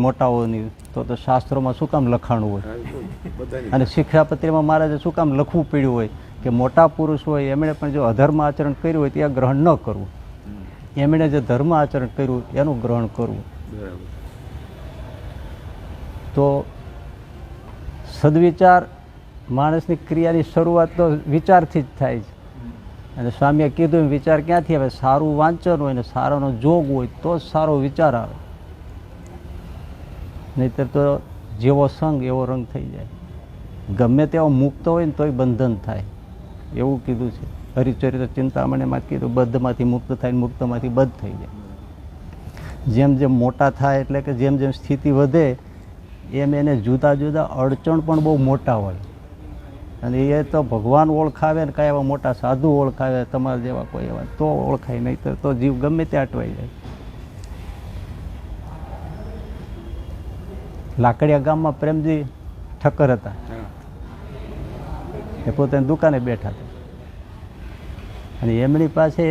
મોટાઓની તો શાસ્ત્રોમાં શું કામ લખાણું હોય, અને શિક્ષાપત્રીમાં મહારાજે શું કામ લખવું પડ્યું હોય કે મોટા પુરુષ હોય એમણે પણ જો અધર્મ આચરણ કર્યું હોય ત્યાં ગ્રહણ ન કરવું, એમણે જે ધર્મ આચરણ કર્યું એનું ગ્રહણ કરવું. તો સદવિચાર માણસની ક્રિયાની શરૂઆત તો વિચારથી જ થાય છે. અને સ્વામીએ કીધું વિચાર ક્યાંથી આવે? સારું વાંચન હોય ને સારાનો જોગ હોય તો જ સારો વિચાર આવે, નહીતર તો જેવો સંગ એવો રંગ થઈ જાય. ગમે તેવો મુક્ત હોય ને તોય બંધન થાય એવું કીધું છે. હરિચરિત્ર ચિંતામણીમાં કીધું બધમાંથી મુક્ત થાય, મુક્તમાંથી બંધ થઈ જાય. જેમ જેમ મોટા થાય એટલે કે જેમ જેમ સ્થિતિ વધે એમ એને જુદા જુદા અડચણ પણ બહુ મોટા હોય, અને એ તો ભગવાન ઓળખાવે ને કાંઈ એવા મોટા સાધુ ઓળખાવે તમારા જેવા કોઈ એવા તો ઓળખાય, નહીં તો જીવ ગમે તે અટવાઈ જાય. લાકડિયા ગામમાં પ્રેમજી ઠક્કર હતા, એ પોતાની દુકાને બેઠા હતા, અને એમની પાસે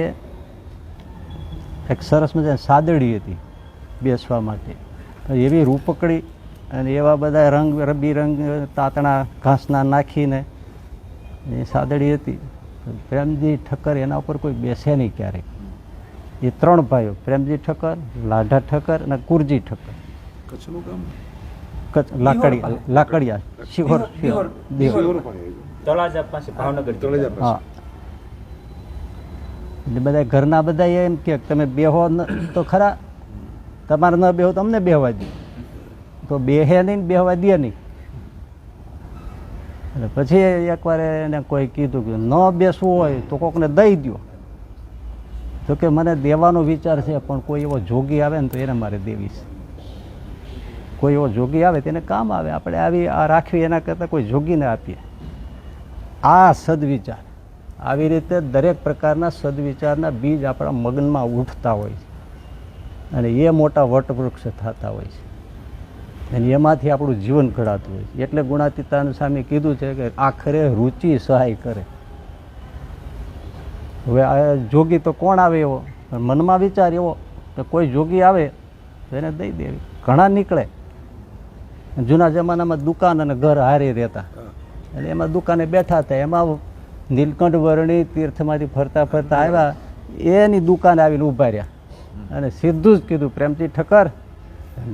એક સરસ મજાની સાદડી હતી બેસવા માટે. એવી રૂપકડી અને એવા બધા રંગ રંગ તાતણા ઘાસના નાખીને એ સાદડી હતી. પ્રેમજી ઠક્કર એના ઉપર કોઈ બેસે નહીં ક્યારેક. એ ત્રણ ભાઈઓ, પ્રેમજી ઠક્કર, લાઢા ઠક્કર અને કુરજી ઠક્કર. કચ્છનું કામ લાકડિયા શિહોર તળાજા પાસે ભાવનગર. હા, એટલે બધા ઘરના બધા એમ કે તમે બેહો તો ખરા, તમારે ન બેહો તો અમને બેહવા દે, તો બેહે નહીં બેહવા દે નહીં. એટલે પછી એકવાર એને કોઈ કીધું કે ન બેસવું હોય તો કોકને દઈ દો. તો કે મને દેવાનો વિચાર છે, પણ કોઈ એવો જોગી આવે ને તો એને મારે દેવી છે. કોઈ એવો જોગી આવે તેને કામ આવે, આપણે આવી આ રાખવી એના કરતાં કોઈ જોગીને આપીએ. આ સદવિચાર, આવી રીતે દરેક પ્રકારના સદવિચારના બીજ આપણા મગનમાં ઉઠતા હોય છે, અને એ મોટા વટવૃક્ષ થતા હોય છે, અને એમાંથી આપણું જીવન ઘડાતું હોય છે. એટલે ગુણાતીતાનંદ સ્વામી કીધું છે કે આખરે રુચિ સહાય કરે. હવે આ જોગી તો કોણ આવે એવો? મનમાં વિચાર એવો કે કોઈ જોગી આવે તો એને દઈ દેવી. ઘણા નીકળે. જૂના જમાનામાં દુકાન અને ઘર હારે રહેતા, અને એમાં દુકાને બેઠા હતા. એમાં નીલકંઠ વર્ણી તીર્થમાંથી ફરતા ફરતા આવ્યા, એની દુકાને આવીને ઊભા રહ્યા, અને સીધું જ કીધું પ્રેમજી ઠક્કર.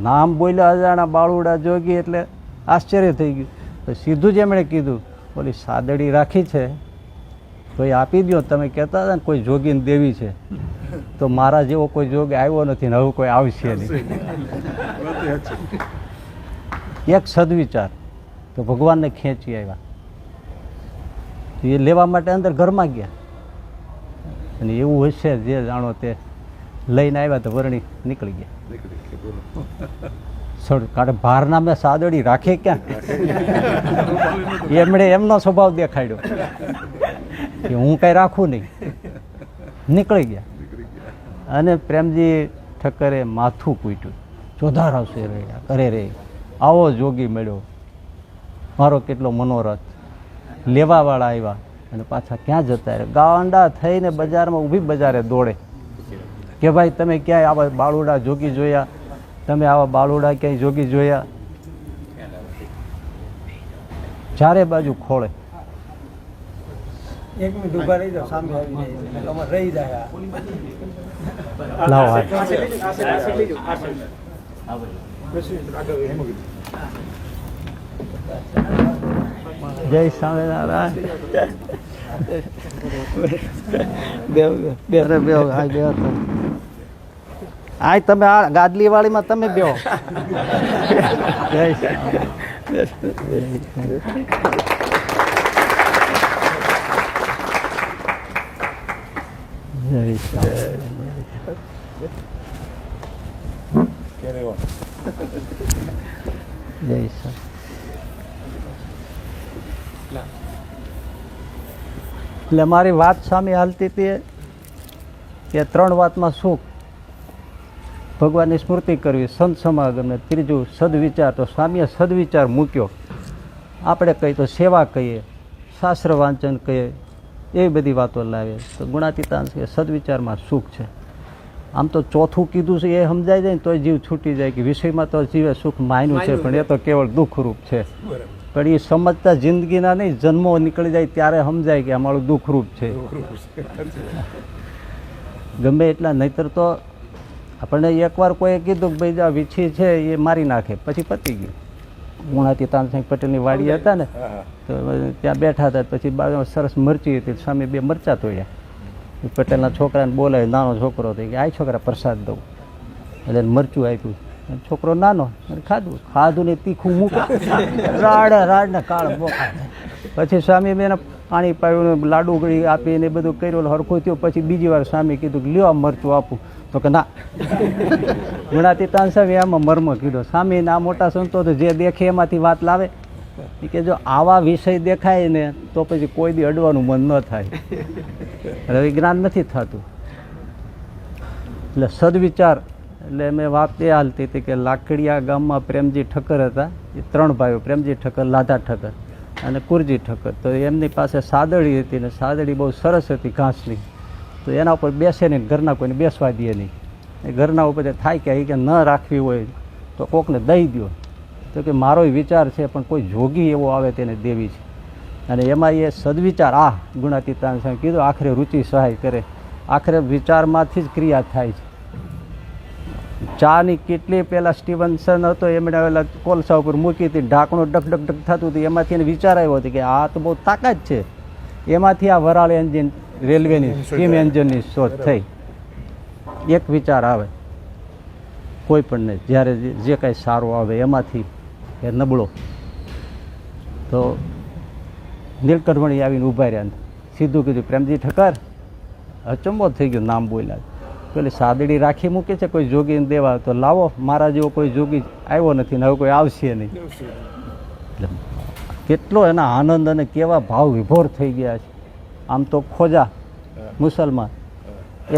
નામ બોલ્યા અજાણા બાળુડા જોગી એટલે આશ્ચર્ય થઈ ગયું. તો સીધું જ એમણે કીધું ઓલી સાદડી રાખી છે તો એ આપી દો. તમે કહેતા હતા ને કોઈ જોગીને દેવી છે, તો મારા જેવો કોઈ જોગ આવ્યો નથી ને હવે કોઈ આવશે નહીં. એક સદવિચાર તો ભગવાનને ખેંચી આવ્યા, એ લેવા માટે અંદર ઘરમાં ગયા, અને એવું હશે જે જાણો તે લઈને આવ્યા તો વર્ણી નીકળી ગયા. કારણ બહારના મેં સાદડી રાખે ક્યાં? એમણે એમનો સ્વભાવ દેખાડ્યો કે હું કઈ રાખું નહીં. નીકળી ગયા. અને પ્રેમજી ઠક્કરે માથું પૂટ્યું, ચોધાર આવશે રહ્યા કરે રે, આવો જોગી મળ્યો, મારો કેટલો મનોરથ. લેવાવાળા આવ્યા અને પાછા ક્યાં જતા રહે? ગાંડા થઈને બજારમાં ઊભી બજારે દોડે કે ભાઈ તમે ક્યાંય આવા બાળુડા જોગી જોયા? તમે આવા બાળુડા ક્યાંય જોગી જોયા? ચારે બાજુ ખોળે. એક મિનિટ ઉભા રહી જાઓ, સામે આવી જાય અમારે રહી જાય. લાવો જય સ્વામિનારાયણ. આ તમે આ ગાદલી વાળીમાં તમે બેહો. જય જય એટલે મારી વાત સામે હાલતી હતી કે ત્રણ વાતમાં સુખ, ભગવાનની સ્મૃતિ કરવી, સંત સમાગમ, ત્રીજું સદવિચાર. તો સ્વામીએ સદવિચાર મૂક્યો. આપણે કહીએ તો સેવા કહીએ, શાસ્ત્ર વાંચન કહીએ, એવી બધી વાતો લાવે. તો ગુણાતીતાંશ કે સદવિચારમાં સુખ છે. આમ તો ચોથું કીધું છે એ સમજાય જાય ને તોય જીવ છૂટી જાય કે વિષયમાં તો જીવે સુખ માયનું છે, પણ એ તો કેવળ દુઃખરૂપ છે. પણ એ સમજતા જિંદગીના નહીં, જન્મો નીકળી જાય ત્યારે સમજાય કે અમારું દુઃખરૂપ છે. ગમે એટલા, નહીતર તો આપણને એકવાર કોઈએ કીધું કે ભાઈ આ વીછી છે એ મારી નાખે, પછી પતી ગયું. ગુણાતી તાનસિંહ પટેલની વાડી હતા ને, તો ત્યાં બેઠા હતા, પછી બાજુમાં સરસ મરચી હતી, સામે 2 મરચા તોડ્યા. પટેલના છોકરાને બોલાવે, નાનો છોકરો હતો, કે આ છોકરા પ્રસાદ દઉં, એટલે એને મરચું આપ્યું. છોકરો નાનો, ખાધું ને તીખું મૂકે, રાડ ને કાળ બોખા. પછી સ્વામી બેને પાણી પાયું, લાડુ ગળી આપીને એ બધું કર્યું, હરખું થયું. પછી બીજી વાર સ્વામી કીધું કે લ્યો આ મરચું આપું, તો કે ના. ગુણાતી તાનસા એમાં મર્મ કીધો. સ્વામી આ મોટા સંતો તો જે દેખે એમાંથી વાત લાવે, કે જો આવા વિષય દેખાય ને તો પછી કોઈ દી અડવાનું મન ન થાય. હવે જ્ઞાન નથી થતું. એટલે સદવિચાર, એટલે મેં વાત એ હાલતી હતી કે લાકડિયા ગામમાં પ્રેમજી ઠક્કર હતા. એ 3 ભાઈઓ, પ્રેમજી ઠક્કર, લાધા ઠક્કર અને કુરજી ઠક્કર. તો એમની પાસે સાદડી હતી ને સાદડી બહુ સરસ હતી ઘાસની. તો એના ઉપર બેસે નહીં, ઘરના કોઈને બેસવા દે નહીં. એ ઘરના ઉપર થાય કે ન રાખવી હોય તો કોકને દઈ દો. તો કે મારો વિચાર છે, પણ કોઈ જોગી એવો આવે તેને દેવી છે. અને એમાં એ સદવિચાર, ગુણાતીતાન કીધું, આખરે રુચિ સહાય કરે. આખરે વિચારમાંથી જ ક્રિયા થાય છે. ચાની કેટલી પહેલાં સ્ટીવન્સન હતો, એમણે ઓલા કોલસા ઉપર મૂકી હતી, ઢાંકણું ડક ડક ડક થતું હતું. એમાંથી એને વિચાર આવ્યો હતો કે આ તો બહુ તાકાત છે. એમાંથી આ વરાળ એન્જિન, રેલવેની સ્ટીમ એન્જિનની શોધ થઈ. એક વિચાર આવે કોઈ પણને, જ્યારે જે કાંઈ સારું આવે એમાંથી એ નબળો. તો નીલકંઠમણી આવીને ઊભા રહ્યા, સીધું કીધું, પ્રેમજી ઠક્કર. અચંબો થઈ ગયો, નામ બોલ્યા. પેલી સાદડી રાખી મૂકે છે કોઈ જોગીને દેવા, તો લાવો, મારા જેવો કોઈ જોગી આવ્યો નથી ને હવે કોઈ આવશે નહીં. એટલે કેટલો એના આનંદ અને કેવા ભાવ વિભોર થઈ ગયા છે. આમ તો ખોજા મુસલમાન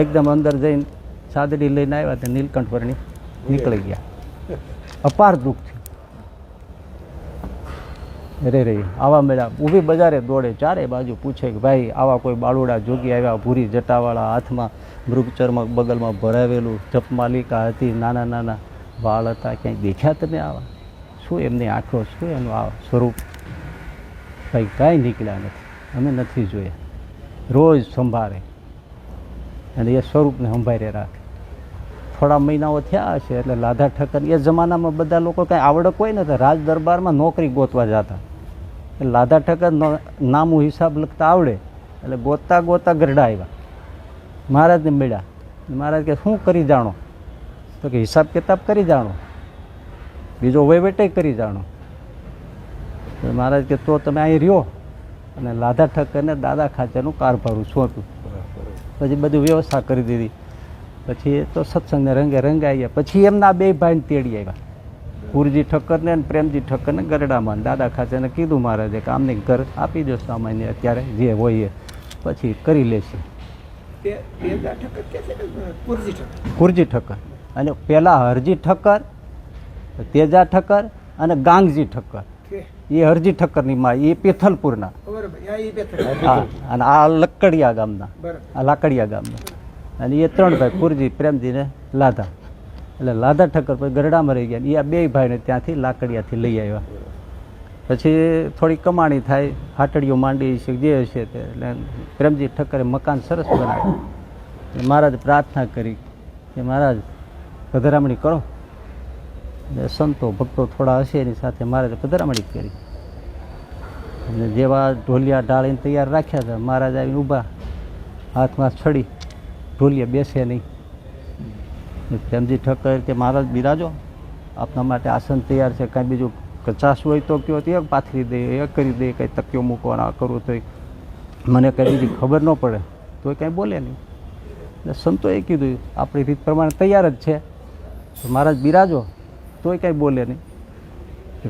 એકદમ અંદર જઈને સાદડી લઈને આવ્યા, તો નીલકંઠવર્ણી નીકળી ગયા. અપાર દુઃખ થયું. રે આવા મેળા ઊભી બજારે દોડે, ચારે બાજુ પૂછે કે ભાઈ આવા કોઈ બાળુડા જોગી આવ્યા, ભૂરી જટાવાળા, હાથમાં મૃગચર્મ બગલમાં ભરાવેલું, જપમાલિકા હતી, નાના નાના વાળ હતા, ક્યાંય દેખ્યા તમે આવા? શું એમની આંખો, શું એનું આ સ્વરૂપ? ભાઈ કાંઈ નીકળ્યા નથી, અમે નથી જોયા. રોજ સંભાળે અને એ સ્વરૂપને સંભાળે રાખે. થોડા મહિનાઓ થયા હશે એટલે લાધા ઠક્કર, એ જમાનામાં બધા લોકો કાંઈ આવડત કોઈ નતા, રાજ દરબારમાં નોકરી ગોતવા જતા. એટલે લાધા ઠક્કર નામું હિસાબ લખતા આવડે, એટલે ગોતતા ગોતતા ગરડા આવ્યા. મહારાજને મળ્યા. મહારાજ કે શું કરી જાણો? તો કે હિસાબ કિતાબ કરી જાણો, બીજો વહીવટે કરી જાણો. મહારાજ કે તો તમે અહીં રહ્યો. અને લાધા ઠક્કરને દાદા ખાચરનું કારભારું સોંપ્યું. પછી બધું વ્યવસ્થા કરી દીધી. પછી એ તો સત્સંગને રંગે રંગાઈ. પછી એમના 2 ભાઈને તેડી આવ્યા, કુરજી ઠક્કરને અને પ્રેમજી ઠક્કરને ગરડામાં. દાદા ખાચરને કીધું મહારાજે કે આમને ઘર આપી દો સામાન્ય, અત્યારે જે હોય એ પછી કરી લેશે. કુરજી ઠક્કર અને પેલા હરજી ઠક્કર, તેજા ઠક્કર અને ગાંગજી ઠક્કર. એ હરજી ઠક્કરની માં, એ પેથલપુરના. અને આ લકડિયા ગામના, આ લાકડિયા ગામના. અને એ 3 ભાઈ, કુરજી, પ્રેમજી ને લાધા. એટલે લાધા ઠક્કર પછી ગરડામાં રહી ગયા. એ આ 2 ભાઈને ત્યાંથી લાકડિયાથી લઈ આવ્યા. પછી થોડી કમાણી થાય, હાટડીઓ માંડી છે જે હશે તે. એટલે પ્રેમજી ઠક્કરે મકાન સરસ બનાવ્યું. મહારાજ પ્રાર્થના કરી કે મહારાજ પધરામણી કરો. એટલે સંતો ભક્તો થોડા હશે એની સાથે મહારાજે પધરામણી કરી. અને જેવા ઢોલિયા ઢાળીને તૈયાર રાખ્યા હતા, મહારાજ આવીને ઊભા, હાથમાં છડી, ઢોલિયા બેસે નહીં. પ્રેમજી ઠક્કર કે મહારાજ બિરાજો, આપના માટે આસન તૈયાર છે, કાંઈ બીજું કચાશ હોય તો કયો, તો એક પાથરી દે, એ કરી દે, કંઈ તકીઓ મૂકવાના કરવું તો મને કંઈ બીજી ખબર ન પડે તો કાંઈ બોલે નહીં. એટલે સંતોએ કીધું આપણી રીત પ્રમાણે તૈયાર જ છે, તો મહારાજ બિરાજો, તોય કાંઈ બોલે નહીં.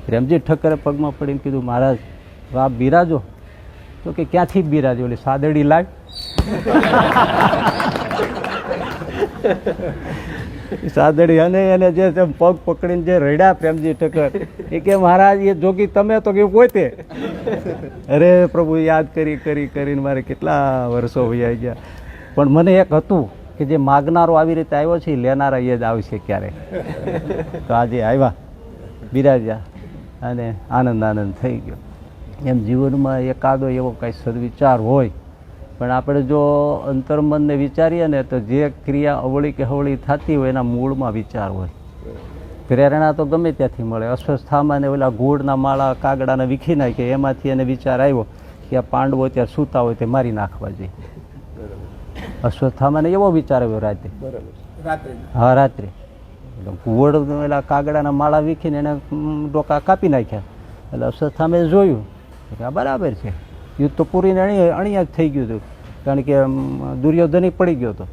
પ્રેમજી ઠક્કરે પગમાં પડીને કીધું મહારાજ આપ બિરાજો. તો કે ક્યાંથી બિરાજો? એટલે સાદડી લાગ. સાદડી અને એને જે પગ પકડીને જે રડ્યા પ્રેમજી ઠક્કર, એ કે મહારાજ એ જોગી તમે તો કે પોતે. અરે પ્રભુ, યાદ કરી કરીને મારે કેટલા વર્ષો વહી ગયા. પણ મને એક હતું કે જે માગનારો આવી રીતે આવ્યો છે એ લેનારા એ જ આવશે ક્યારે. તો આજે આવ્યા, બિરાજ્યા અને આનંદ આનંદ થઈ ગયો. એમ જીવનમાં એકાદો એવો કંઈ સદવિચાર હોય, પણ આપણે જો અંતર્મનને વિચારીએ ને તો જે ક્રિયા અવળી કે હવળી થતી હોય એના મૂળમાં વિચાર હોય. પ્રેરણા તો ગમે ત્યાંથી મળે. અસ્વસ્થામાં ને ઓલા ગોળના માળા કાગડાને વીખી નાખે, એમાંથી એને વિચાર આવ્યો કે આ પાંડવો ત્યાં સૂતા હોય તે મારી નાખવા જોઈએ. અસ્વસ્થામાં ને એવો વિચાર આવ્યો રાતે. હા, રાત્રે ગોળ ઓલા કાગડાના માળા વીખીને એને ડોકા કાપી નાખ્યા. એટલે અસ્વસ્થામે જોયું કે આ બરાબર છે, યુદ્ધ તો પૂરીને અણિયા જ થઈ ગયું હતું, કારણ કે દુર્યોધન પડી ગયો હતો.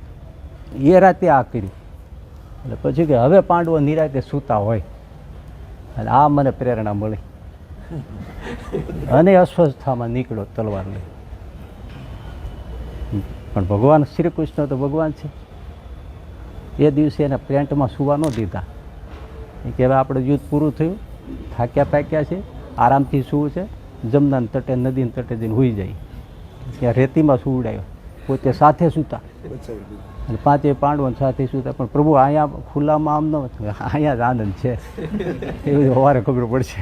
એ રાતે આ કર્યું. એટલે પછી કે હવે પાંડવો નિરાતે સૂતા હોય અને આ મને પ્રેરણા મળી અને અસ્વસ્થામાં નીકળ્યો તલવાર લઈ. પણ ભગવાન શ્રી કૃષ્ણ તો ભગવાન છે. એ દિવસે એને પેન્ટમાં સૂવા ન દીધા કે હવે આપણે યુદ્ધ પૂરું થયું, થાક્યા પાક્યા છે, આરામથી સૂવું છે. જમનાને તટે નદીને તટે જઈને સૂઈ જાય. ત્યાં રેતીમાં સુવડાયો, પોતે સાથે સૂતા અને પાંચે પાંડવો સાથે સૂતા. પણ પ્રભુ અહીંયા ખુલ્લામાં આમ ન, અહીંયા જ આનંદ છે એ બધું સવારે ખબર પડશે.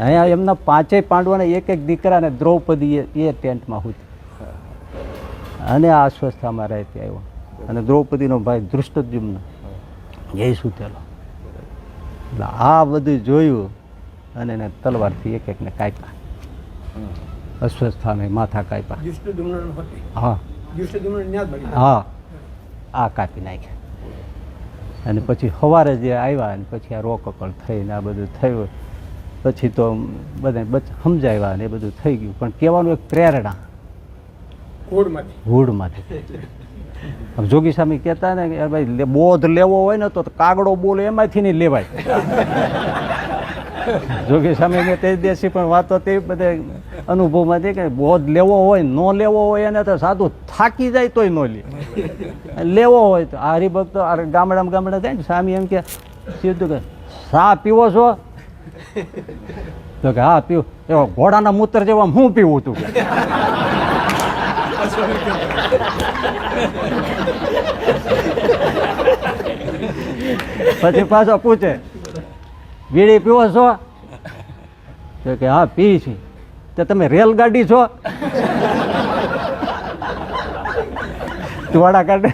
અહીંયા એમના પાંચેય પાંડવોને એક એક દીકરાને દ્રૌપદી એ ટેન્ટમાં સૂતી અને આ અસ્વસ્થામાં રહેતી આવ્યો. અને દ્રૌપદીનો ભાઈ ધૃષ્ટદ્યુમ્ન એ સૂતેલો. એટલે આ બધું જોયું અને એને તલવારથી એક એકને કાપ્યા. અસ્વસ્થાને માથા કાપ્યા. હા હા, આ કાપી નાખ્યા. અને પછી સવારે જે આવ્યા અને પછી આ રોકકળ થઈને આ બધું થયું. પછી તો બધા સમજાવ્યા ને એ બધું થઈ ગયું. પણ કહેવાનું એક પ્રેરણા હૂડમાંથી. જોગી સ્વામી કહેતા ને કે ભાઈ બોધ લેવો હોય ને તો કાગડો બોલે એમાંથી નહીં લેવાય. જોગી સ્વામી તે દેશી પણ વાતો તે બધે અનુભવમાંથી કે બોધ લેવો હોય ન લેવો હોય એને તો સાધુ થાકી જાય તોય ન લે. લેવો હોય તો આ હરિભક્તો ગામડા જાય ને, સ્વામી એમ કે સીધું કે શા પીવો છો? તો કે હા પીવું. એવો ઘોડાના મૂત્ર જેવા હું પીવું તું. પછી પાછો પૂછે બીડી પીવો છો? તો કે હા પી છે. તો તમે રેલગાડી છો? ટુવાડા કાઢે.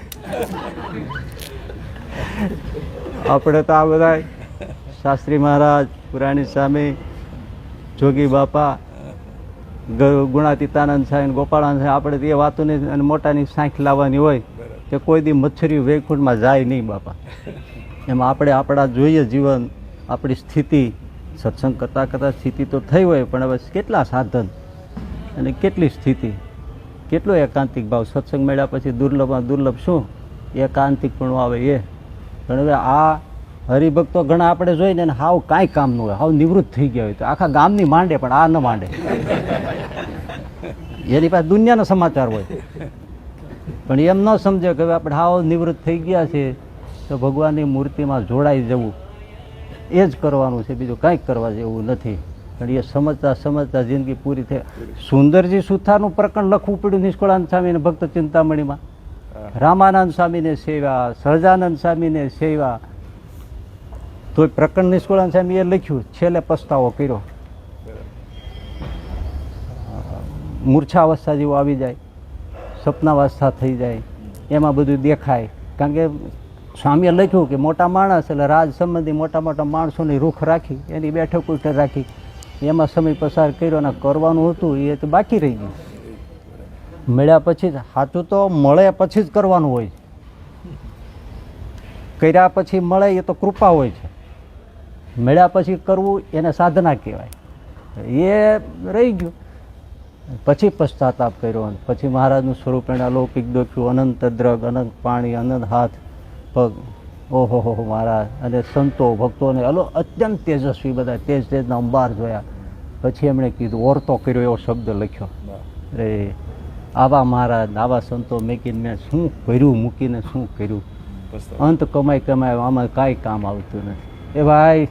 આપણે તો આ બધા શાસ્ત્રી મહારાજ, પુરાણી સ્વામી, જોગી બાપા, ગુણાતીતાનંદ સાહેબ, ગોપાળાનંદ સાહેબ, આપણે તો એ વાતોની અને મોટાની સાંખ લાવવાની હોય કે કોઈ દી મચ્છરી વૈકુંઠમાં જાય નહીં બાપા. એમાં આપણે આપણા જોઈએ જીવન, આપણી સ્થિતિ, સત્સંગ કરતાં કરતાં સ્થિતિ તો થઈ હોય, પણ હવે કેટલા સાધન અને કેટલી સ્થિતિ, કેટલો એકાંતિક ભાવ. સત્સંગ મળ્યા પછી દુર્લભમાં દુર્લભ શું એકાંતિકપણું આવે એ. પણ હવે આ હરિભક્તો ઘણા આપણે જોઈને હાવ કાંઈ કામ ન હોય, હાવ નિવૃત્ત થઈ ગયા હોય તો આખા ગામની માંડે, પણ આ ન માંડે. એની પાસે દુનિયાના સમાચાર હોય, પણ એમ ન સમજે કે હવે આપણે હાવ નિવૃત્ત થઈ ગયા છે તો ભગવાનની મૂર્તિમાં જોડાઈ જવું એ જ કરવાનું છે, બીજું કાંઈક કરવા જેવું નથી. પણ એ સમજતા સમજતા જિંદગી પૂરી થઈ. સુંદરજી સુથારનું પ્રકરણ લખવું પડ્યું નિષ્કુળાનંદ સ્વામીને ભક્ત ચિંતામણીમાં. રામાનંદ સ્વામીને સેવા, સહજાનંદ સ્વામીને સેવા, તો પ્રકરણ નિષ્કુળાનંદ સ્વામીએ લખ્યું. છેલ્લે પસ્તાવો કર્યો. મૂર્છાવસ્થા જેવું આવી જાય, સપનાવસ્થા થઈ જાય, એમાં બધું દેખાય. કારણ કે સ્વામીએ લખ્યું કે મોટા માણસ એટલે રાજ સંબંધી મોટા મોટા માણસોની રૂખ રાખી, એની બેઠક ઉઠક રાખી, એમાં સમય પસાર કર્યો અને કરવાનું હતું એ તો બાકી રહી ગયું. મળ્યા પછી જ સાચું તો મળે પછી જ કરવાનું હોય છે. કર્યા પછી મળે એ તો કૃપા હોય છે. મળ્યા પછી કરવું એને સાધના કહેવાય. એ રહી ગયું. પછી પશ્ચાતાપ કર્યો. પછી મહારાજનું સ્વરૂપ એને અલૌકિક દેખ્યું. અનંત દ્રગ, અનંત પાણી, અનંત હાથ પગ. ઓહો હો મહારાજ. અને સંતો ભક્તોને અત્યંત તેજસ્વી બધા તેજના અંબાર જોયા. પછી એમણે કીધું, ઓરતો કર્યો એવો શબ્દ લખ્યો. અરે આવા મહારાજ, આવા સંતો મેકીને મેં શું કર્યું, મૂકીને શું કર્યું. અંત કમાય આમાં કાંઈ કામ આવતું નથી. એ ભાઈ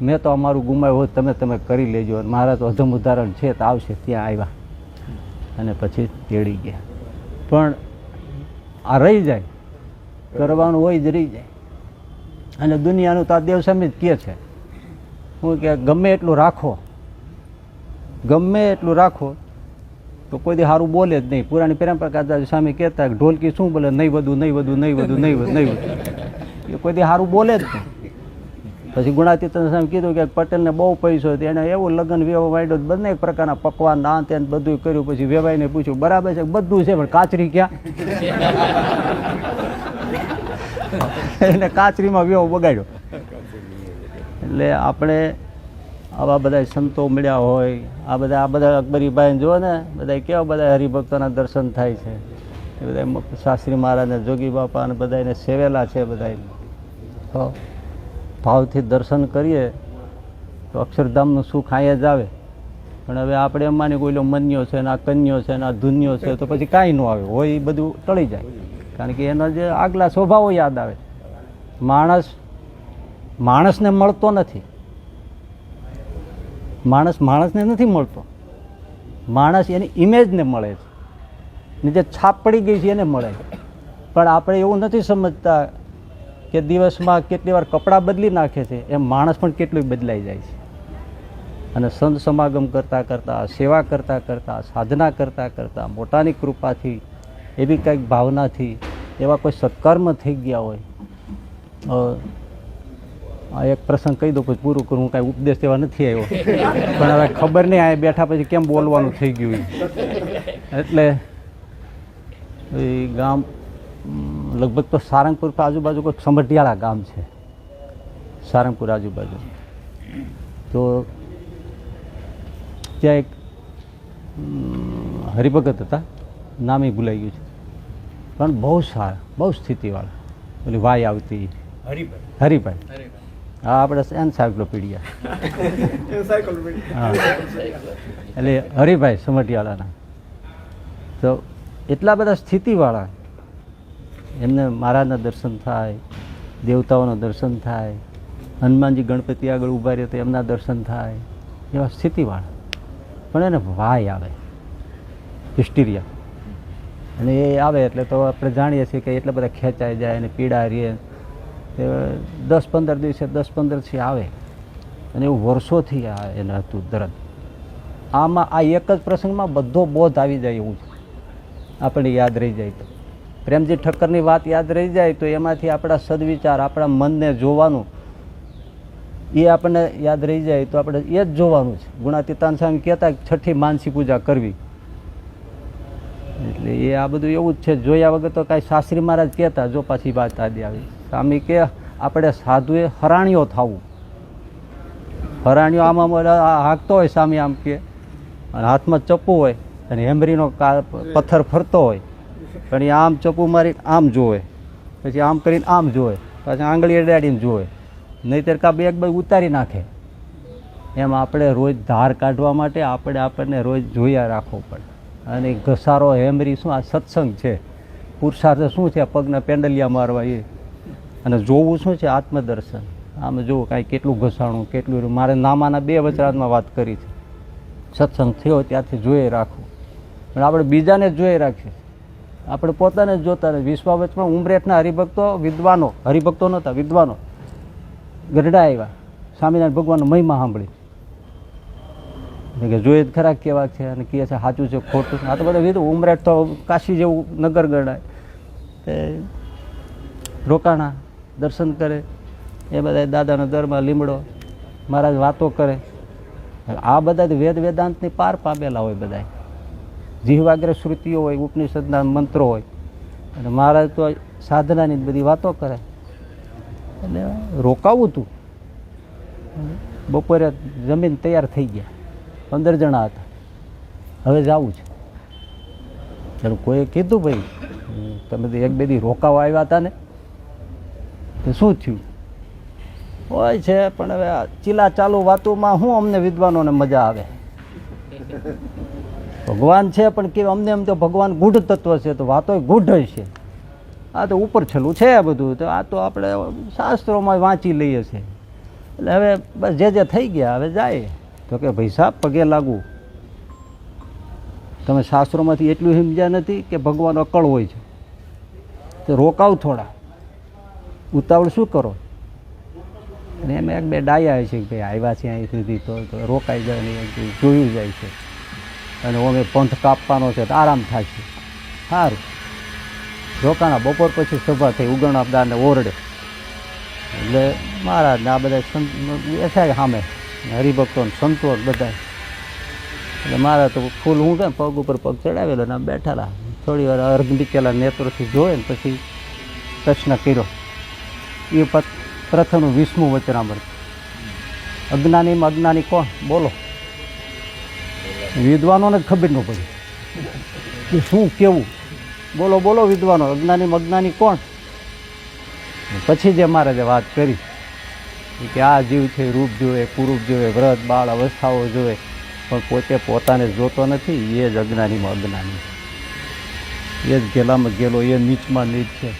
મેં તો અમારું ગુમાવ્યું હોત, તમે કરી લેજો. મહારાજ અધમ ઉદાહરણ છે તો આવશે ત્યાં આવ્યા અને પછી તેડી ગયા. પણ આ રહી જાય, કરવાનું હોય જ રહી જાય. અને દુનિયાનું તો આ દેવ સામે જ કહે છે હું કે ગમે એટલું રાખો, ગમે એટલું રાખો તો કોઈ દી સારું બોલે જ નહીં. પુરાણી પરંપરા સામે કહેતા ઢોલકી શું બોલે, નહીં વધુ નહીં વધુ નહીં વધુ નહીં વધુ નહીં વધુ, એ કોઈ દી સારું બોલે જ નહીં. પછી ગુણાતીતન સામે કીધું કે પટેલને બહુ પૈસો હતો, એને એવું લગ્ન વ્યવહાર માંડ્યો, બંને પ્રકારના પકવાન ના તે બધું કર્યું. પછી વેવાઈને પૂછ્યું બરાબર છે બધું છે પણ કાચરી ક્યાં? એને કાચરીમાં વ્યવ બગાડ્યો. એટલે આપણે આવા બધા સંતો મળ્યા હોય, આ બધા અકબરીભાઈને જુઓ ને, બધા કેવા બધા હરિભક્તોના દર્શન થાય છે. એ બધા શાસ્ત્રી મહારાજને, જોગી બાપા અને બધા એને સેવેલા છે. બધા તો ભાવથી દર્શન કરીએ તો અક્ષરધામનું સુખ અહીંયા જ આવે. પણ હવે આપણે એમાંની કોઈ મન્યો છે ને આ કન્યો છે ને આ ધુન્યો છે તો પછી કાંઈ ન આવે હોય, એ બધું ટળી જાય. કારણ કે એનો જે આગલા સ્વભાવો યાદ આવે. માણસને મળતો નથી, માણસને નથી મળતો, માણસ એની ઇમેજને મળે છે, ને જે છાપ પડી ગઈ છે એને મળે છે. પણ આપણે એવું નથી સમજતા કે દિવસમાં કેટલી વાર કપડાં બદલી નાખે છે એમ માણસ પણ કેટલું બદલાઈ જાય છે. અને સંત સમાગમ કરતાં કરતાં, સેવા કરતાં કરતાં, સાધના કરતાં કરતાં, મોટાની કૃપાથી, એવી કંઈક ભાવનાથી એવા કોઈ સત્કર્મ થઈ ગયા હોય. આ એક પ્રસંગ કહી દો પછી પૂરું કરું. હું કાંઈ ઉપદેશ દેવા નથી આવ્યો, પણ હવે ખબર નહીં આ બેઠા પછી કેમ બોલવાનું થઈ ગયું. એટલે એ ગામ લગભગ તો સારંગપુર આજુબાજુ કોઈ સમઢિયાળા ગામ છે, સારંગપુર આજુબાજુ. તો ત્યાં એક હરિભગત હતા, નામે ભૂલાઈ ગયું છે, પણ બહુ સારા, બહુ સ્થિતિવાળા. પેલી વાય આવતી હરિભાઈ, હા આપણે એન્સાઇક્લોપીડિયા, હા એટલે હરિભાઈ સમઢિયાળાના. તો એટલા બધા સ્થિતિવાળા, એમને મહારાજના દર્શન થાય, દેવતાઓના દર્શન થાય, હનુમાનજી ગણપતિ આગળ ઊભા રહે તો એમના દર્શન થાય, એવા સ્થિતિવાળા. પણ એને વાય આવે, હિસ્ટીરિયા, અને એ આવે એટલે તો આપણે જાણીએ છીએ કે એટલા બધા ખેંચાઈ જાય અને પીડા રહે. 10-15 દિવસે 10-15 આવે, અને એવું વર્ષોથી એને હતું દર્દ. આમાં આ એક જ પ્રસંગમાં બધો બોધ આવી જાય એવું છે. આપણને યાદ રહી જાય તો પ્રેમજી ઠક્કરની વાત યાદ રહી જાય તો એમાંથી આપણા સદવિચાર, આપણા મનને જોવાનું, એ આપણને યાદ રહી જાય તો આપણે એ જ જોવાનું છે. ગુણાતીતાન સ્વામી કહેતા છઠ્ઠી માનસી પૂજા કરવી. એટલે એ આ બધું એવું જ છે. જોયા વગર તો કાંઈ શાસ્ત્રી મહારાજ કહેતા, જો પાછી વાત આદિ આવી. સ્વામી કે આપણે સાધુએ હરાણીઓ થવું. હરાણીઓ આમાં હાંકતો હોય સ્વામી આમ કે, અને હાથમાં ચપ્પુ હોય અને હેમરીનો પથ્થર ફરતો હોય, પણ એ આમ ચપ્પુ મારી આમ જોવે, પછી આમ કરીને આમ જોવે, પછી આંગળી અડાડીને જોવે, નહીંતર કાં બે બાજુ ઉતારી નાખે. એમ આપણે રોજ ધાર કાઢવા માટે આપણને રોજ જોયા રાખવો પડે. અને ઘસારો હેમરી શું, આ સત્સંગ છે. પુરુષાર્થ શું છે, પગના પેન્ડલિયા મારવા એ. અને જોવું શું છે, આત્મદર્શન. આમ જોવું કાંઈ કેટલું ઘસાણું, કેટલું. મારે નામાના 2 વચરાતમાં વાત કરી છે. સત્સંગ થયો ત્યાંથી જોઈ રાખવું, પણ આપણે બીજાને જ જોઈ રાખીએ, આપણે પોતાને જ જોતા નથી. વિશ્વાવચમાં ઉમરેઠના હરિભક્તો નહોતા, વિદ્વાનો ગઢડા આવ્યા, સ્વામિનારાયણ ભગવાનનો મહિમા સાંભળી કે જોઈએ જ ખરા કેવા છે અને કહે છે સાચું છે ખોટું. આ તો બધા વિધું. ઉમરેઠ તો કાશી જેવું નગર ગણાય. રોકાણા, દર્શન કરે, એ બધા દાદાના દરમાં લીમડો, મહારાજ વાતો કરે. આ બધા વેદાંતની પાર પામેલા હોય, બધા જીહવાગ્ર શ્રુતિઓ હોય, ઉપનિષદના મંત્રો હોય, અને મહારાજ તો સાધનાની બધી વાતો કરે. એટલે રોકાવું હતું. બપોરે જમીન તૈયાર થઈ ગયા, 15 જણા હતા. હવે જવું છે. ચાલો કોઈએ કીધું ભાઈ તમે તો 1-2 દી રોકાવા આવ્યા હતા ને, તો શું થયું હોય છે. પણ હવે ચીલા ચાલુ વાતોમાં શું અમને વિદ્વાનોને મજા આવે. ભગવાન છે પણ કે અમને એમ તો ભગવાન ગૂઢ તત્વ છે, તો વાતો ગૂઢ છે. આ તો ઉપર છેલ્લું છે બધું. તો આ તો આપણે શાસ્ત્રોમાં વાંચી લઈએ છીએ. એટલે હવે બસ જે થઈ ગયા હવે જાય. તો કે ભાઈ સાહેબ પગે લાગવું, તમે શાસ્ત્રોમાંથી એટલું સમજ્યા નથી કે ભગવાન અકળ હોય છે. તો રોકાવ થોડા, ઉતાવળ શું કરો? અને એમ એક બે ડાયા છે કે ભાઈ આવ્યા છે અહીં સુધી તો રોકાઈ જાય ને જોયું જાય છે, અને અમે પંથ કાપવાનો છે તો આરામ થાય છે. સારું, રોકાણા. બપોર પછી સભા થઈ, ઉગણદારને ઓરડે. એટલે મહારાજને આ બધા બેઠા સામે, હરિભક્તો સંતો બધા. એટલે મારા તો ફૂલ હું કેમ પગ ઉપર પગ ચડાવેલો ને આમ બેઠેલા. થોડી વાર અર્ઘ નીચેલા નેત્રોથી જોયે ને પછી પ્રશ્ન કર્યો. એ પ્રથમનું 20મું વચનામૃત. અજ્ઞાનીમાં અજ્ઞાની કોણ? બોલો. વિદ્વાનોને જ ખબર ન પડી કે શું કેવું. બોલો બોલો વિદ્વાનો, અજ્ઞાનીમાં અજ્ઞાની કોણ? પછી જે મહારાજે વાત કરી કે આ જીવ છે રૂપ જોવે, કુરૂપ જોવે, વ્રત બાળ અવસ્થાઓ જોવે, પણ પોતે પોતાને જોતો નથી. એ જ અજ્ઞાનીમાં અજ્ઞાની, એ જ ગેલામાં ગેલો, એ નીચમાં નીચ છે.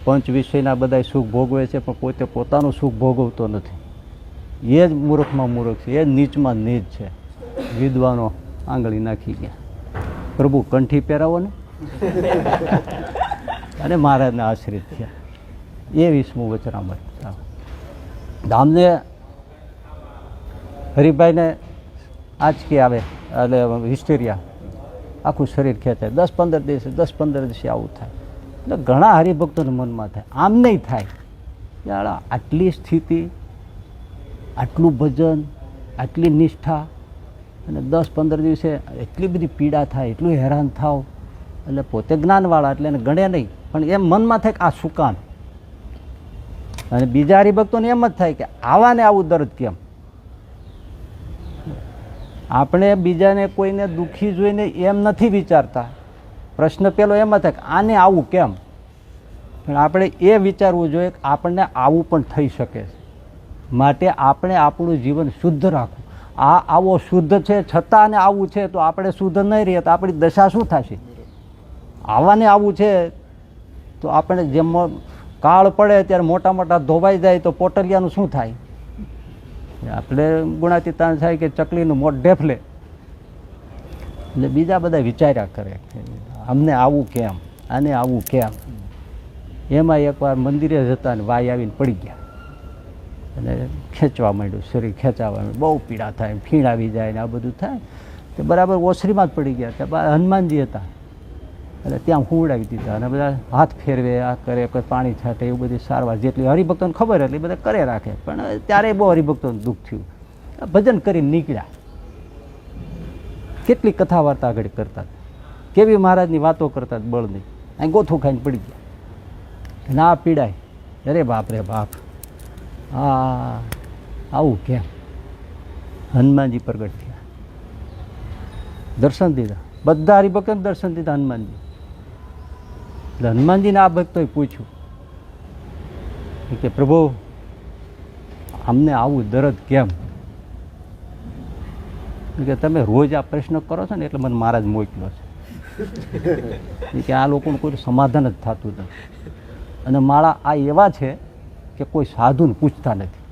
પંચ વિષયના બધા સુખ ભોગવે છે પણ પોતે પોતાનું સુખ ભોગવતો નથી. એ જ મૂર્ખમાં મૂર્ખ છે, એ જ નીચમાં નીચ છે. વિદ્વાનો આંગળી નાખી ગયા. પ્રભુ કંઠી પહેરાવો ને અને મહારાજને આશ્રિત થયા. એ 20મું વચનામૃત. ધામને હરિભાઈને આંચકી આવે એટલે હિસ્ટેરિયા, આખું શરીર ખેંચાય. 10-15 દિવસે આવું થાય. એટલે ઘણા હરિભક્તોને મનમાં થાય, આમ નહીં થાય. યાર આટલી સ્થિતિ, આટલું ભજન, આટલી નિષ્ઠા, અને 10-15 દિવસે એટલી બધી પીડા થાય, એટલું હેરાન થાવ. એટલે પોતે જ્ઞાનવાળા એટલે એને ગણે નહીં, પણ એમ મનમાં થાય કે આ શું કામ. અને બીજા હરિભક્તોને એમ જ થાય કે આવાને આવું દર્દ કેમ. આપણે બીજાને કોઈને દુઃખી જોઈને એમ નથી વિચારતા. પ્રશ્ન પેલો એમ જ થાય કે આને આવું કેમ. પણ આપણે એ વિચારવું જોઈએ કે આપણને આવું પણ થઈ શકે છે. માટે આપણે આપણું જીવન શુદ્ધ રાખવું. આ આવો શુદ્ધ છે છતાં આને આવું છે તો આપણે શુદ્ધ નહીં રહીએ તો આપણી દશા શું થશે? આવાને આવું છે તો આપણે જેમ કાળ પડે ત્યારે મોટા મોટા ધોવાઈ જાય તો પોટલિયાનું શું થાય? આપણે ગુણાતીતાન થાય કે ચકલીનું મોઢ ઢેફલે. એટલે બીજા બધા વિચાર્યા કરે કે અમને આવું કેમ, આને આવું કેમ. એમાં એકવાર મંદિરે જતા ને વાય આવીને પડી ગયા અને ખેંચવા માંડ્યું, શરીર ખેંચાવા માંડ્યું. બહુ પીડા થાય, ફીણ આવી જાય ને આ બધું થાય. તે બરાબર ઓસરીમાં જ પડી ગયા. ત્યાં હનુમાનજી હતા એટલે ત્યાં હુવડાવી દીધા અને બધા હાથ ફેરવે, આ કરે, કોઈ પાણી છાંટે, એવું બધી સારવાર જેટલી હરિભક્તોને ખબર એટલી બધા કરે રાખે. પણ ત્યારે બહુ હરિભક્તોને દુઃખ થયું. ભજન કરીને નીકળ્યા. કેટલી કથા વાર્તા આગળ કરતા, કેવી મહારાજની વાતો કરતા બળની. અહીં ગોથું ખાઈને પડી ગયા. ના પીડાય. અરે બાપ રે બાપ, હા આવું કેમ. હનુમાનજી પ્રગટ થયા, દર્શન દીધા. બધા હરિભક્તોને દર્શન દીધા હનુમાનજી. એટલે હનુમાનજીને આ ભક્તોએ પૂછ્યું કે પ્રભુ અમને આવું દર્દ કેમ? કે તમે રોજ આ પ્રશ્ન કરો છો ને એટલે મને મહારાજ મોકલ્યો છે કે આ લોકોનું કોઈ સમાધાન જ થતું નથી. અને માળા આ એવા છે કે કોઈ સાધુને પૂછતા નથી.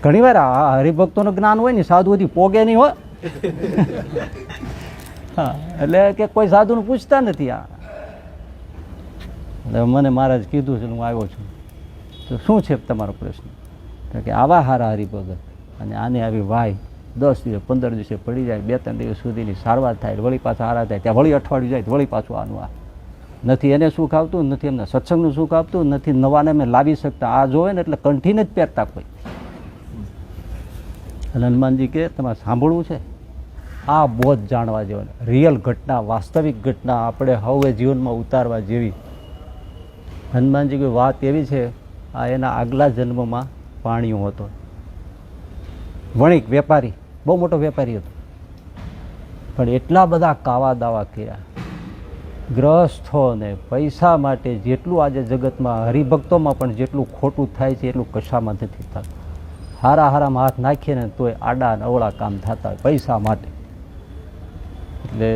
ઘણી વાર આ હરિભક્તોનું જ્ઞાન હોય ને સાધુથી પોગે નહીં હોય. હા, એટલે કે કોઈ સાધુને પૂછતા નથી. આ એટલે મને મહારાજ કીધું છે, હું આવ્યો છું. તો શું છે તમારો પ્રશ્ન? કે આવા હારા હરિભગત અને આને આવી વાય 10 દિવસ 15 દિવસે પડી જાય, 2-3 દિવસ સુધીની સારવાર થાય, વળી પાછા હારા થાય, ત્યાં વળી અઠવાડિયું જાય વળી પાછું આનું આ. નથી એને સુખ આવતું, નથી એમને સત્સંગનું સુખ આપતું, નથી નવાને અમે લાવી શકતા. આ જોવે ને એટલે કંઠીને જ પહેરતા કોઈ. હનુમાનજી કે તમારે સાંભળવું છે? આ બોધ જાણવા જેવો, રિયલ ઘટના, વાસ્તવિક ઘટના આપણે હવે જીવનમાં ઉતારવા જેવી. હનુમાનજી કોઈ વાત એવી છે, આ એના આગલા જન્મમાં પાણીઓ હતો, વણિક વેપારી, બહુ મોટો વેપારી હતો. પણ એટલા બધા કાવા દાવા કર્યા, ગ્રહસ્થોને પૈસા માટે જેટલું આજે જગતમાં હરિભક્તોમાં પણ જેટલું ખોટું થાય છે એટલું કશામાં નથી થતું. હારા હારામાં હાથ નાખીએ ને તોય આડા ને અવળા કામ થતા હોય પૈસા માટે. એટલે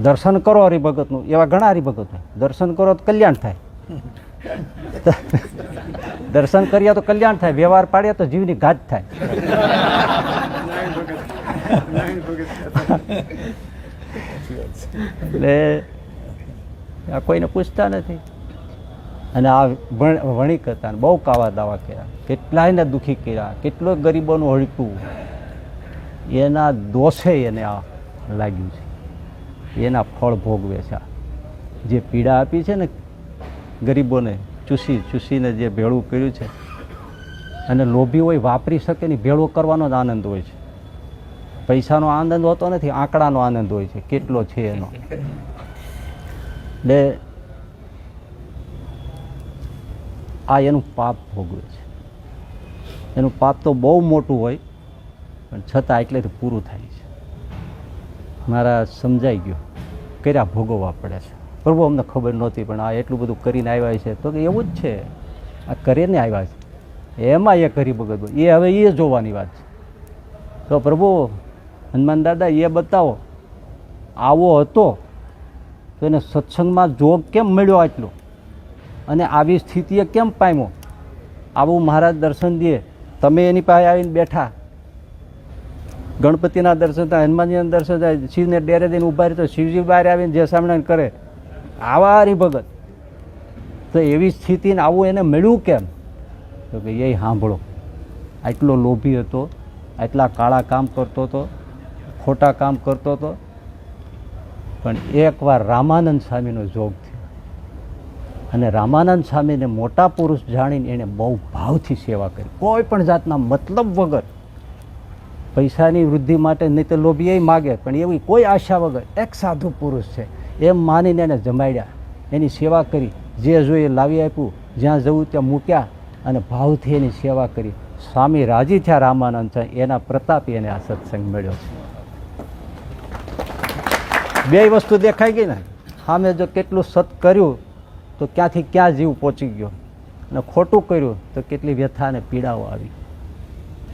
દર્શન કરો હરિભગતનું, એવા ઘણા હરિભગત હોય, દર્શન કરો તો કલ્યાણ થાય. દર્શન કર્યા તો કલ્યાણ થાય, વ્યવહાર પાડ્યા તો જીવની ઘાત થાય. એટલે આ કોઈને પૂછતા નથી. અને આ વણિક હતા ને બહુ કાવા દાવા કર્યા, કેટલાયને દુઃખી કર્યા, કેટલો ગરીબોનું હળકું, એના દોષે એને આ લાગ્યું છે, એના ફળ ભોગવે છે. જે પીડા આપી છે ને ગરીબોને, ચૂસીને જે ભેળું કર્યું છે, અને લોભી હોય વાપરી શકે નહીં, ભેળો કરવાનો જ આનંદ હોય છે. પૈસાનો આનંદ હોતો નથી, આંકડાનો આનંદ હોય છે, કેટલો છે એનો. એટલે આ એનું પાપ ભોગવે છે. એનું પાપ તો બહુ મોટું હોય, પણ છતાં એટલેથી પૂરું થાય છે. મારા સમજાઈ ગયો, કર્યા ભોગવવા પડે છે. પ્રભુ અમને ખબર નહોતી, પણ આ એટલું બધું કરીને આવ્યા છે. તો કે એવું જ છે, આ કરીને આવ્યા છે, એમાં એ કરી ભગત એ હવે એ જોવાની વાત છે. તો પ્રભુ હનુમાન દાદા એ બતાવો, આવો હતો તો એને સત્સંગમાં જોગ કેમ મળ્યો આટલો, અને આવી સ્થિતિએ કેમ પામ્યો? આવું મહારાજ દર્શન દે, તમે એની પાસે આવીને બેઠા, ગણપતિના દર્શન થાય, હનુમાનજીના દર્શન થાય, શિવને ડેરે દઈને ઉભા રહે તો શિવજી બહાર આવીને જે સામણા કરે, આવા હરિભગત. તો એવી સ્થિતિને આવું એને મળ્યું કેમ? તો કે એ સાંભળો, આટલો લોભી હતો, આટલા કાળા કામ કરતો હતો, ખોટા કામ કરતો હતો, પણ એકવાર રામાનંદ સ્વામીનો જોગ થયો, અને રામાનંદ સ્વામીને મોટા પુરુષ જાણીને એણે બહુ ભાવથી સેવા કરી, કોઈ પણ જાતના મતલબ વગર. પૈસાની વૃદ્ધિ માટે નહીં તો લોભી એ માગે, પણ એવી કોઈ આશા વગર એક સાધુ પુરુષ છે એમ માનીને એને જમાડ્યા, એની સેવા કરી, જે જોઈએ લાવી આપ્યું, જ્યાં જવું ત્યાં મૂક્યા, અને ભાવથી એની સેવા કરી. સ્વામી રાજી થયા રામાનંદ છે, એના પ્રતાપે એને આ સત્સંગ મળ્યો છે. બે વસ્તુ દેખાઈ ગઈ ને, સામે જો કેટલું સત કર્યું તો ક્યાંથી ક્યાં જીવ પહોંચી ગયો, અને ખોટું કર્યું તો કેટલી વ્યથા અને પીડાઓ આવી.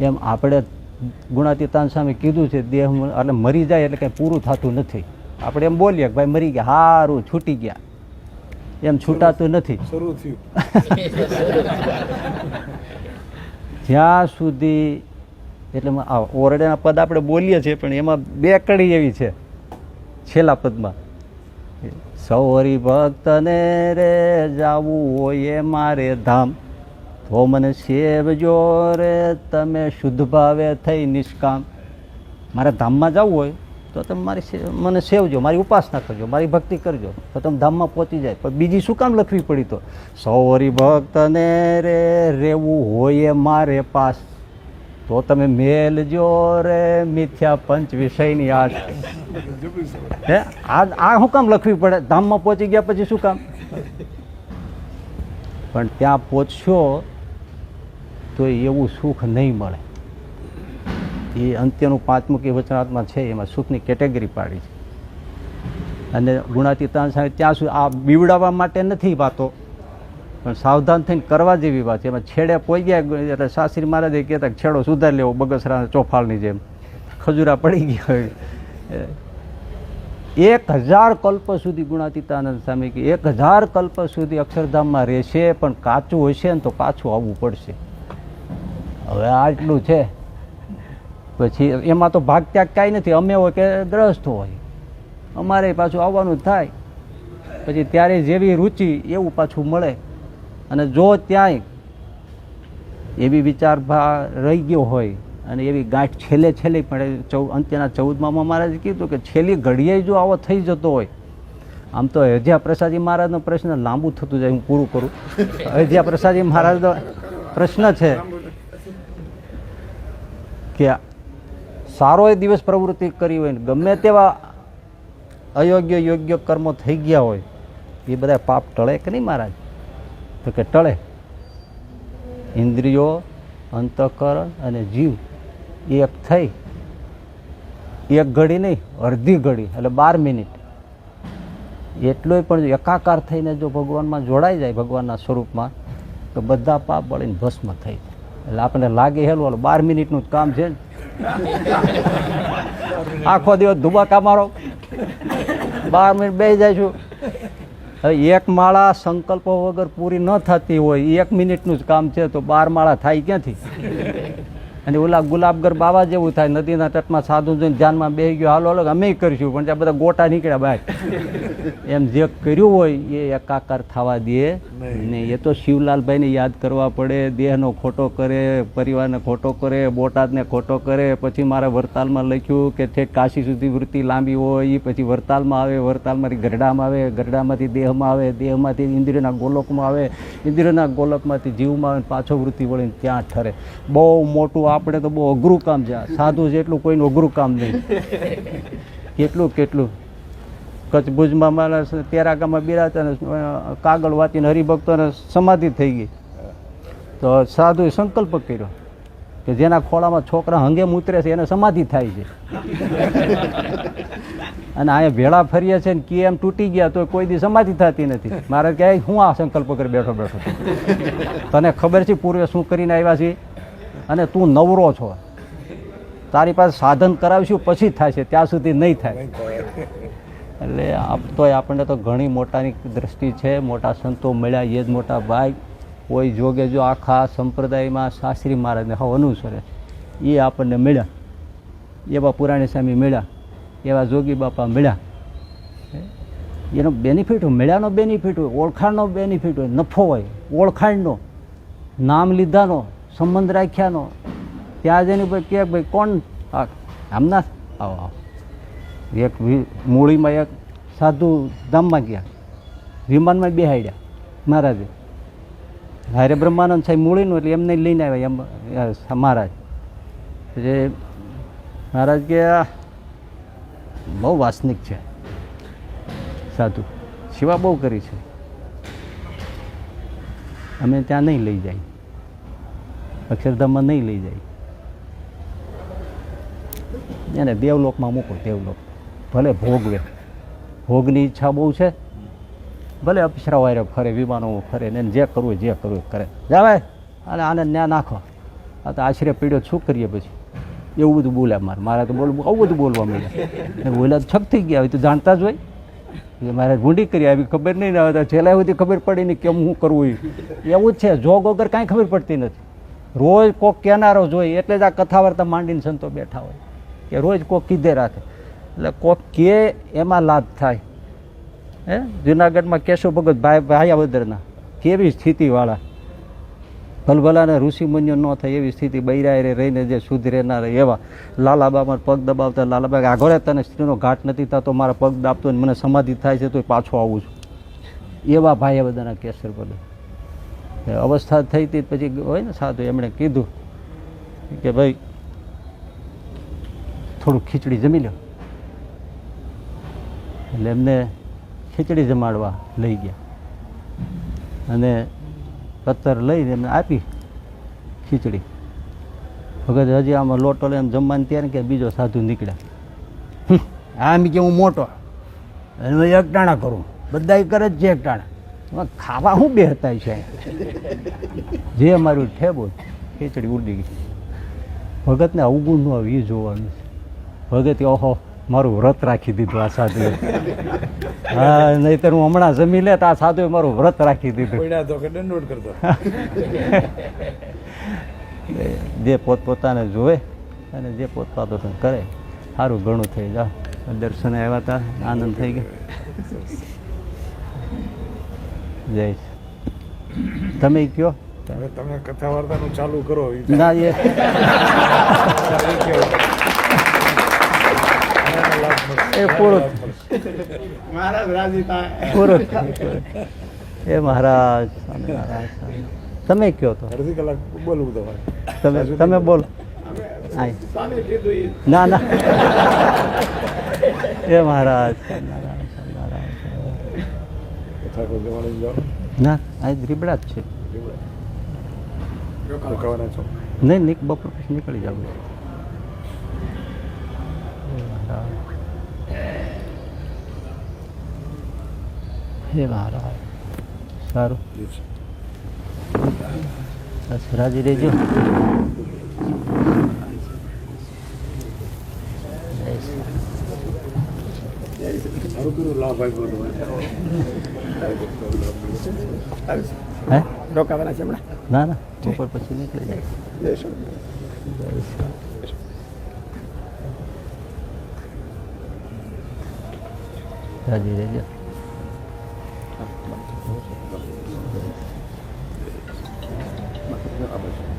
એમ આપણે ગુણાતીતાન સામે કીધું છે, દેહ એટલે મરી જાય એટલે કંઈ પૂરું થતું નથી. આપણે એમ બોલીએ કે ભાઈ મરી ગયા, હારું છૂટી ગયા, એમ છૂટાતું નથી. શરૂ થયું જ્યાં સુધી, એટલે ઓરડાના પદ આપણે બોલીએ છીએ, પણ એમાં બે કડી એવી છે છેલ્લા પદમાં, સૌ હરિભક્તને રે જાવું હોય મારે ધામ, તો મને સેવજો રે તમે શુદ્ધ ભાવે થઈ નિષ્કામ. મારે ધામમાં જવું હોય તો તમે મને સેવજો, મારી ઉપાસના કરજો, મારી ભક્તિ કરજો, તો તમે ધામમાં પહોંચી જાય. પણ બીજી શું કામ લખવી પડી? તો સૌ હરિભક્તને રે રહેવું હોય મારે પાસ, તો તમે મેલજો રે મિથ્યા પંચ વિષયની આશ. હે આ શું કામ લખવી પડે? ધામમાં પહોંચી ગયા પછી શું કામ? પણ ત્યાં પહોંચશો તો એવું સુખ નહીં મળે. એ અંત્યનું પાંચમું કે વચનાત્મા છે, એમાં સુખની કેટેગરી પાડી છે. અને ગુણાતીતાન સાહેબ ત્યાં સુધી આ બીવડાવવા માટે નથી વાતો, પણ સાવધાન થઈને કરવા જેવી વાત છે. એમાં છેડે પહોંચી ગયા એટલે શાસ્ત્રી મહારાજે કહેતા કે છેડો સુધારી લેવો, બગસરા ચોફાળની જેમ ખજૂરા પડી ગયા હોય. 1000 કલ્પ સુધી ગુણાતીતાનંદ સ્વામી કે 1000 કલ્પ સુધી અક્ષરધામમાં રહેશે, પણ કાચું હશે ને તો પાછું આવવું પડશે. હવે આટલું છે, પછી એમાં તો ભાગ ત્યાગ કાંઈ નથી. અમે હોય કે ગ્રસ્ત હોય, અમારે પાછું આવવાનું થાય. પછી ત્યારે જેવી રુચિ એવું પાછું મળે. અને જો ત્યાંય એવી વિચાર રહી ગયો હોય અને એવી ગાંઠ છેલ્લે પણ અંત્યના 14માં મહારાજે કીધું કે છેલ્લી ઘડીએ જો આવો થઈ જતો હોય. આમ તો અયોધ્યા પ્રસાદજી મહારાજનો પ્રશ્ન લાંબુ થતું જાય, હું પૂરું કરું. અયોધ્યા પ્રસાદજી મહારાજનો પ્રશ્ન છે કે સારો એ દિવસ પ્રવૃત્તિ કરી હોય ને ગમે તેવા અયોગ્ય યોગ્ય કર્મો થઈ ગયા હોય, એ બધા પાપ ટળે કે નહીં મહારાજ? તો કે ટળે. ઇન્દ્રિયો, અંતઃકરણ અને જીવ એક થઈ, એક ઘડી નહીં અડધી ઘડી એટલે 12 મિનિટ એટલોય પણ એકાકાર થઈને જો ભગવાનમાં જોડાઈ જાય, ભગવાનના સ્વરૂપમાં, તો બધા પાપ બળીને ભસ્મ થઈ જાય. એટલે આપણને લાગે હેલું 12 મિનિટનું જ કામ છે ને, આખો દિવસ ધુબાકા મારો, 12 મિનિટ બેસી જાય છું. હવે એક માળા સંકલ્પો વગર પૂરી ન થતી હોય, 1 મિનિટનું જ કામ છે, તો 12 માળા થાય ક્યાંથી? અને ઓલા ગુલાબગર બાવા જેવું થાય, નદીના તટમાં સાધુ જોઈને ધ્યાનમાં બેસી ગયો, હાલો હાલો અમે કરીશું, પણ ત્યાં બધા ગોટા નીકળ્યા બહાર. એમ જે કર્યું હોય એ એકાકાર થવા દે ને. એ તો શિવલાલભાઈને યાદ કરવા પડે. દેહનો ખોટો કરે, પરિવારને ખોટો કરે, બોટાદને ખોટો કરે. પછી મારે વરતાલમાં લખ્યું કે ઠેક કાશી સુધી વૃત્તિ લાંબી હોય, એ પછી વરતાલમાં આવે, વરતાલમાંથી ગરડામાં આવે, ગરડામાંથી દેહમાં આવે, દેહમાંથી ઇન્દ્રિયના ગોલોકમાં આવે, ઇન્દ્રિયના ગોલોકમાંથી જીવમાં આવે, પાછો વૃત્તિ વળીને ત્યાં ઠરે. બહુ મોટું, આપણે તો બહુ અઘરું કામ છે. સાધુ જેટલું કોઈનું અઘરું કામ નહીં. કેટલું કચ્છ ભુજમાં મારા તેરાગામાં બિરાતા ને કાગળ વાંચીને હરિભક્તોને સમાધિ થઈ ગઈ. તો સાધુએ સંકલ્પ કર્યો કે જેના ખોળામાં છોકરા હંગેમ ઉતરે છે એને સમાધિ થાય છે. અને અહીંયા ભેળા ફરીએ છે ને કે એમ તૂટી ગયા તો કોઈ દી સમાધિ થતી નથી. મારે કહે હું આ સંકલ્પ કરી બેઠો તને ખબર છે પૂર્વે શું કરીને આવ્યા છે, અને તું નવરો છો, તારી પાસે સાધન કરાવીશું પછી થાય છે, ત્યાં સુધી નહીં થાય. એટલે તોય આપણને તો ઘણી મોટાની દ્રષ્ટિ છે. મોટા સંતો મળ્યા એ જ મોટા ભાઈ. કોઈ જોગે જો આખા સંપ્રદાયમાં શાસ્ત્રી મહારાજને હવે અનુસરે એ આપણને મળ્યા, એવા પુરાણી સ્વામી મળ્યા, એવા જોગી બાપા મળ્યા. એનો બેનિફિટ હોય, મળ્યાનો બેનિફિટ હોય, ઓળખાણનો બેનિફિટ હોય, નફો હોય ઓળખાણનો, નામ લીધાનો, સંબંધ રાખ્યાનો. ત્યાં જઈને ભાઈ કે ભાઈ કોણ આમના આવો આવો. એક મૂળીમાં એક સાધુ ધામમાં ગયા, વિમાનમાં બેહાડ્યા મહારાજે. હારે બ્રહ્માનંદ સાહેબ મૂળીનું એટલે એમને લઈને આવ્યા એમ મહારાજ. જે મહારાજ કે બહુ વાસનિક છે સાધુ, સેવા બહુ કરી છે, અમે ત્યાં નહીં લઈ જાય, અક્ષરધામમાં નહીં લઈ જાય, એને દેવલોકમાં મૂકો. દેવલોક ભલે ભોગવે, ભોગની ઈચ્છા બહુ છે, ભલે અપ્સરા વાયરે ફરે, વિમાનો ફરે ને જે કરવું જે કરવું કરે, જાવે અને આને ન્યા નાખો. આ તો આશરે પીડ્યો શું કરીએ પછી? એવું બધું બોલ્યા મારે તો બોલવું, આવું બધું બોલવા મળ્યા. બોલ્યા તો છક થઈ ગયા. હવે તો જાણતા જ હોય એ મારે ભૂંડી કરી આવી, ખબર નહીં ને હવે છેલ્લા સુધી ખબર પડી નહીં કેમ શું કરવું. એવું જ છે, જોગ વગર કાંઈ ખબર પડતી નથી. રોજ કોક કહેનારો જોઈએ એટલે જ આ કથા વાર્તા માંડીને સંતો બેઠા હોય કે રોજ કોક કીધે રાખે, એટલે કોક કે એમાં લાભ થાય. હે જુનાગઢમાં કેશવ ભગત ભાયાવદરના કેવી સ્થિતિવાળા, ભલભલાને ઋષિ મુનિઓ ન થાય એવી સ્થિતિ, બૈરાએ રહીને જે શુદ્ધ રહેનાર એવા. લાલાબામાં પગ દબાવતા, લાલાબા આગળ તને સ્ત્રીનો ઘાટ નથી થતો, મારા પગ દાબતો મને સમાધિ થાય છે તો પાછો આવું છું. એવા ભાયાવદરના કેસર ભગત. અવસ્થા થઈ હતી પછી હોય ને સાધુ, એમણે કીધું કે ભાઈ થોડું ખીચડી જમી લો. એટલે એમને ખીચડી જમાડવા લઈ ગયા અને પથ્થર લઈને એમને આપી ખીચડી. ભગત હજી આમાં લોટો લઈને જમવાની ત્યારે કે બીજો સાધુ નીકળ્યા. આમ કે હું મોટો અને એક ટાણા કરું, બધા કરે જ છે એક ટાણા, ખાવા શું બે હતા છે જે મારું ઠેબો ખીચડી ઉડી ગઈ. ભગતને અવગુણ ન આવે એ જોવાનું છે. ભગત ઓહો મારું વ્રત રાખી દીધું આ સાધુએ. હા નહીતર હું હમણાં જમી લે તો આ સાધુએ મારું વ્રત રાખી દીધું. જે પોતપોતાને જોવે અને જે પોતપોતાને કરે સારું ઘણું થઈ જાય. દર્શને આવ્યા હતા, આનંદ થઈ ગયો. જય તમે કયો. તમે કથા વાર્તાનું ચાલુ કરો. ના એ પૂરું પૂરું એ મહારાજ. તમે કયો તો અડધી કલાક બોલવું તમારે. તમે બોલો. ના ના એ મહારાજ ના આ રીબડા જ છે. નહીં નીક બપોર પછી નીકળી જવું. હે મહારાજ સારું બસ રાજી રહેજો. હે રોકાવાના છે હમણાં? ના ના બપોર પછી નીકળી જાય. રાજી રહેજો. આ બાજુ.